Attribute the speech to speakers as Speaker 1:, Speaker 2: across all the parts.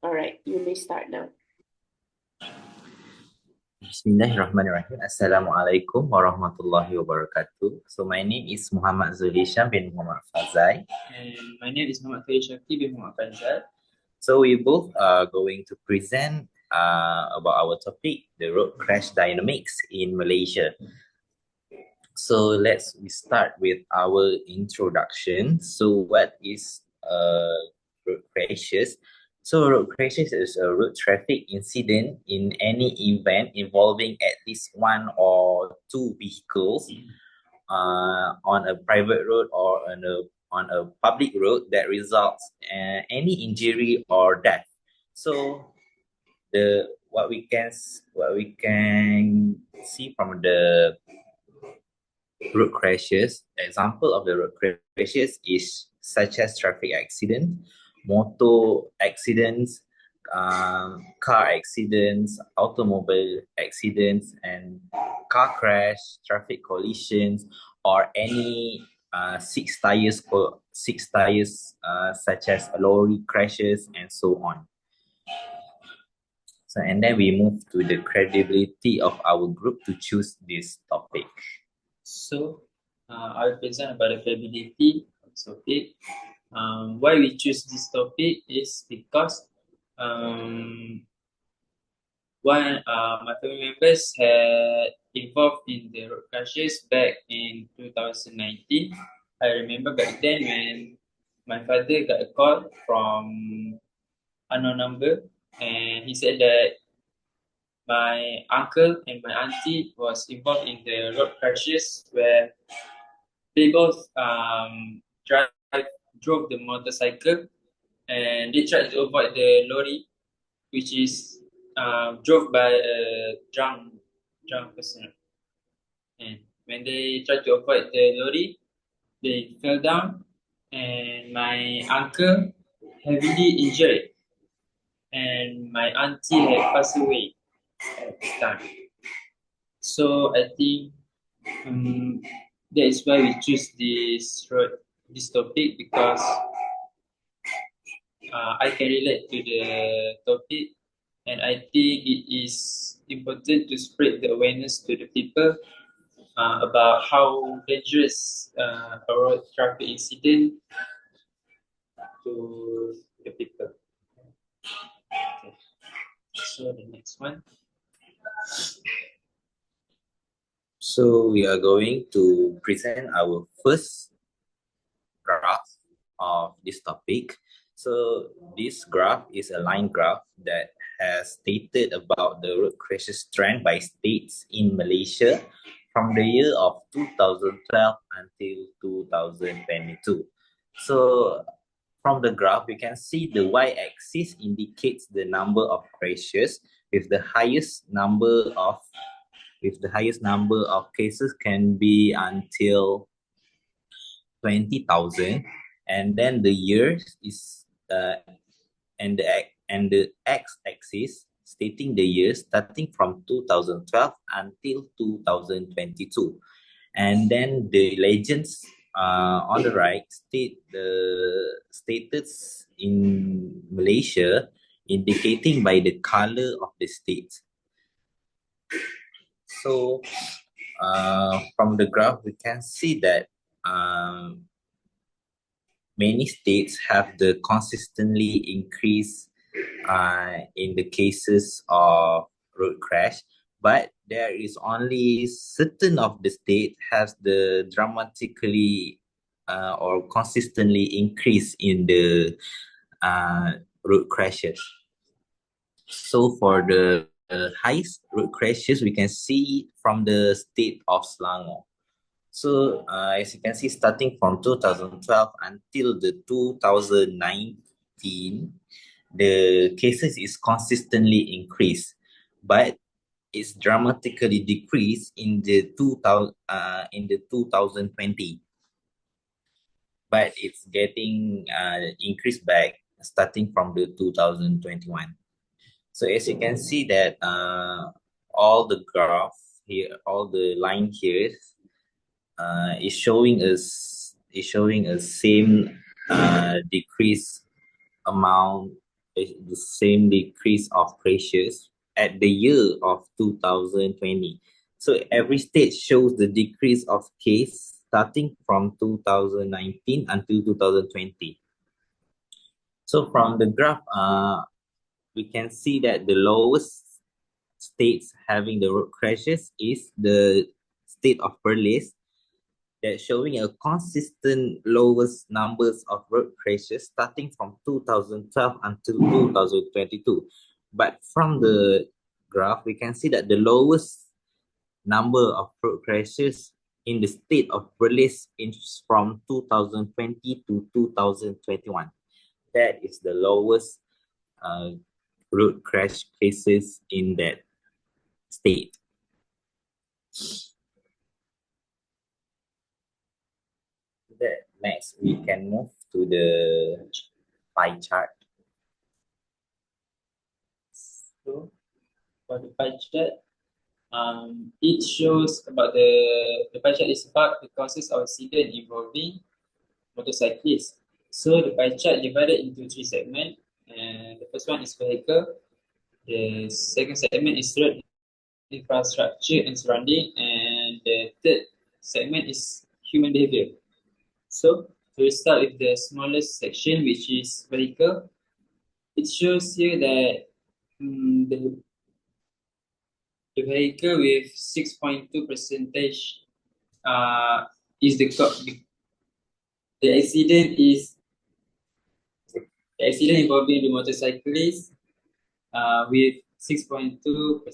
Speaker 1: All right, you may start now.
Speaker 2: Bismillahirrahmanirrahim. Assalamualaikum warahmatullahi wabarakatuh. So my name is Muhammad Zulisham bin Muhammad Fazai.
Speaker 3: And my name is Muhammad SYAUQI bin Muhammad FAIZAL.
Speaker 2: So we both are going to present about our topic, the road crash dynamics in Malaysia. So we start with our introduction. So what is road crashes? So road crashes is a road traffic incident in any event involving at least one or two vehicles on a private road or on a public road that results in any injury or death. So what we can see from the road crashes. Example of the road crashes is such as traffic accident, motor accidents, car accidents, automobile accidents, and car crash, traffic collisions, or any six tires such as lorry crashes and so on. So, and then we move to the credibility of our group to choose this topic.
Speaker 3: So I'll present about the credibility of this topic. Why we choose this topic is because my family members had involved in the road crashes back in 2019. I remember back then when my father got a call from unknown number, and he said that my uncle and my auntie was involved in the road crashes where they both drove the motorcycle, and they tried to avoid the lorry, which is drove by a drunk person. And when they tried to avoid the lorry, they fell down, and my uncle heavily injured, and my auntie had passed away at the time. So I think that is why we choose this topic, because I can relate to the topic, and I think it is important to spread the awareness to the people about how dangerous a road traffic incident to the people. Okay. So the next one.
Speaker 2: So we are going to present our first graph of this topic. So this graph is a line graph that has stated about the road crashes trend by states in Malaysia from the year of 2012 until 2022. So from the graph, we can see the y-axis indicates the number of crashes with the highest number of cases can be until 20,000, and then the years is and the x-axis stating the years starting from 2012 until 2022, and then the legends on the right state the status in Malaysia, indicating by the color of the state. So from the graph, we can see that many states have the consistently increase in the cases of road crash, but there is only certain of the state has the dramatically or consistently increase in the road crashes. So for the highest road crashes, we can see from the state of Selangor. So as you can see, starting from 2012 until the 2019, the cases is consistently increased, but it's dramatically decreased in the 2020. But it's getting increased back starting from the 2021. So as you can see that all the graph here, all the line here is showing us same decrease amount the same decrease of pressures at the year of 2020. So every state shows the decrease of case starting from 2019 until 2020. So from the graph, we can see that the lowest states having the road crashes is the state of Perlis, that showing a consistent lowest numbers of road crashes starting from 2012 until 2022. But from the graph, we can see that the lowest number of road crashes in the state of Perlis is from 2020 to 2021. That is the lowest road crash cases in that state. That next, we can move to the pie chart.
Speaker 3: So for the pie chart, it shows about the pie chart is about the causes of accident involving motorcyclists. So the pie chart divided into 3 segments, and the first one is vehicle, the second segment is road infrastructure and surrounding, and the third segment is human behavior. So we start with the smallest section, which is vehicle. It shows here that the vehicle with 6.2 percentage is the accident is the accident involving the motorcyclist with 6.2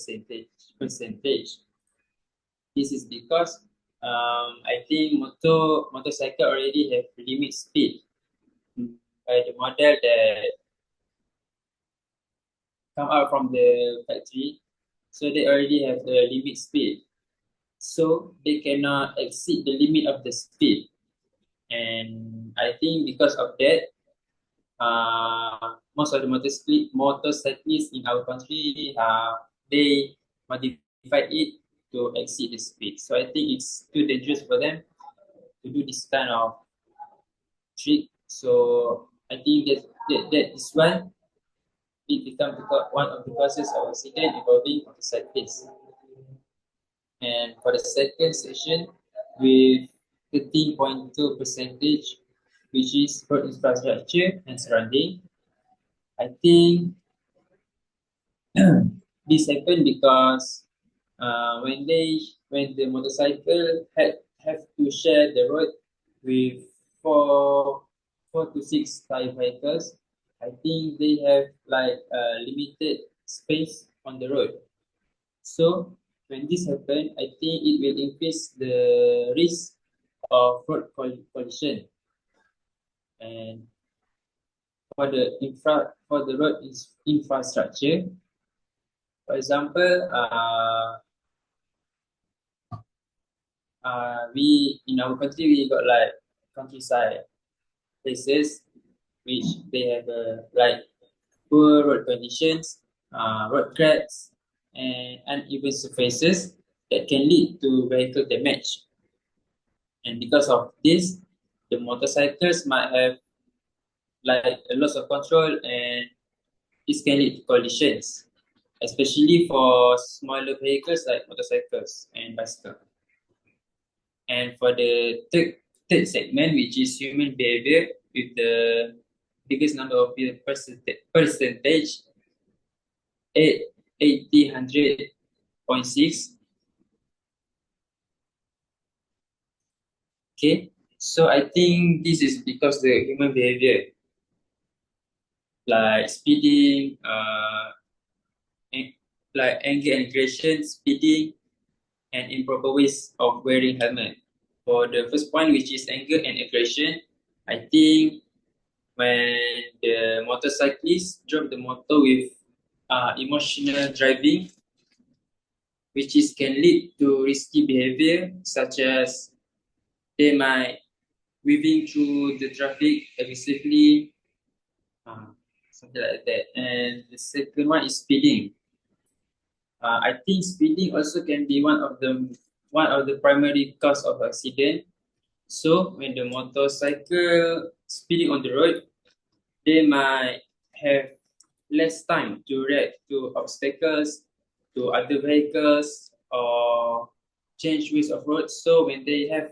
Speaker 3: percentage. This is because I think motorcycle already have limit speed by the model that come out from the factory, so they already have the limit speed, so they cannot exceed the limit of the speed. And I think because of that, most of the motorcyclists in our country, they modify it to exceed the speed. So I think it's too dangerous for them to do this kind of trick. So I think that is why it becomes one of the causes of accident involving motorcyclists. And for the second section, with 13.2 percentage, which is road infrastructure and surrounding, I think this happened because when the motorcycle have to share the road with four to six tyre vehicles, I think they have like limited space on the road. So when this happens, I think it will increase the risk of road collision. And for the road infrastructure, for example, we in our country we got like countryside places which they have like poor road conditions, road cracks, and uneven surfaces that can lead to vehicle damage. And because of this, the motorcycles might have like a loss of control, and this can lead to collisions, especially for smaller vehicles like motorcycles and bicycles. And for the third segment, which is human behavior, with the biggest number of percentage, 800.6. Okay, so I think this is because the human behavior, like speeding, like anger and aggression, speeding, and improper ways of wearing helmet. For the first point, which is anger and aggression, I think when the motorcyclist drove the motor with emotional driving, which can lead to risky behavior, such as they might weaving through the traffic aggressively, something like that. And the second one is speeding. I think speeding also can be one of the primary cause of accident. So when the motorcycle speeding on the road, they might have less time to react to obstacles, to other vehicles, or change ways of road. So when they have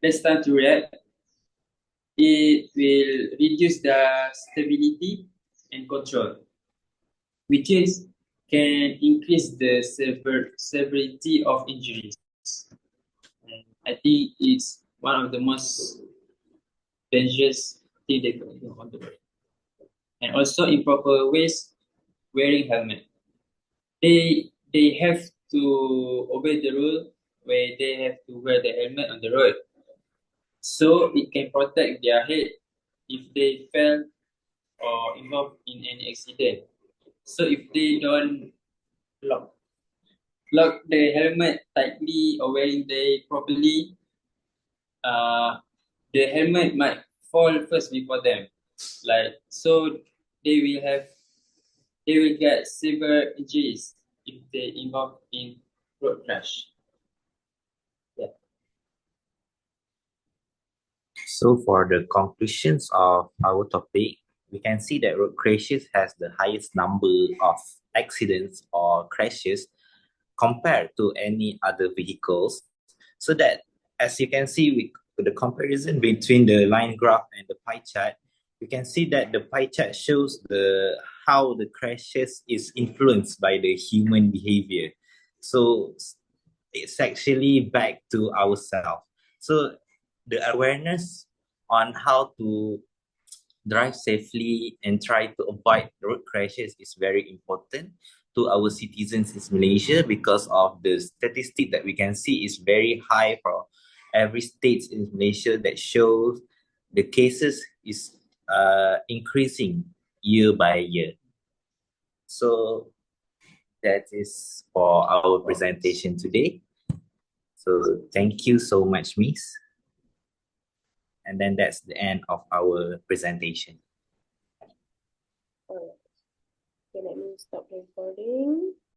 Speaker 3: less time to react, it will reduce the stability and control, which is can increase the severity of injuries. And I think it's one of the most dangerous thing they can do on the road. And also improper ways wearing helmet. They have to obey the rule where they have to wear the helmet on the road. So it can protect their head if they fell or involved in any accident. So if they don't lock the helmet tightly or wearing they properly, the helmet might fall first before them. Like so they will get severe injuries if they involve in road crash. Yeah.
Speaker 2: So for the conclusions of our topic, we can see that road crashes has the highest number of accidents or crashes compared to any other vehicles. So that, as you can see with the comparison between the line graph and the pie chart, we can see that the pie chart shows how the crashes is influenced by the human behavior. So it's actually back to ourselves. So the awareness on how to drive safely and try to avoid road crashes is very important to our citizens in Malaysia, because of the statistic that we can see is very high for every state in Malaysia, that shows the cases is increasing year by year. So that is for our presentation today. So thank you so much, Miss. And then that's the end of our presentation.
Speaker 1: Alright. Okay, let me stop recording.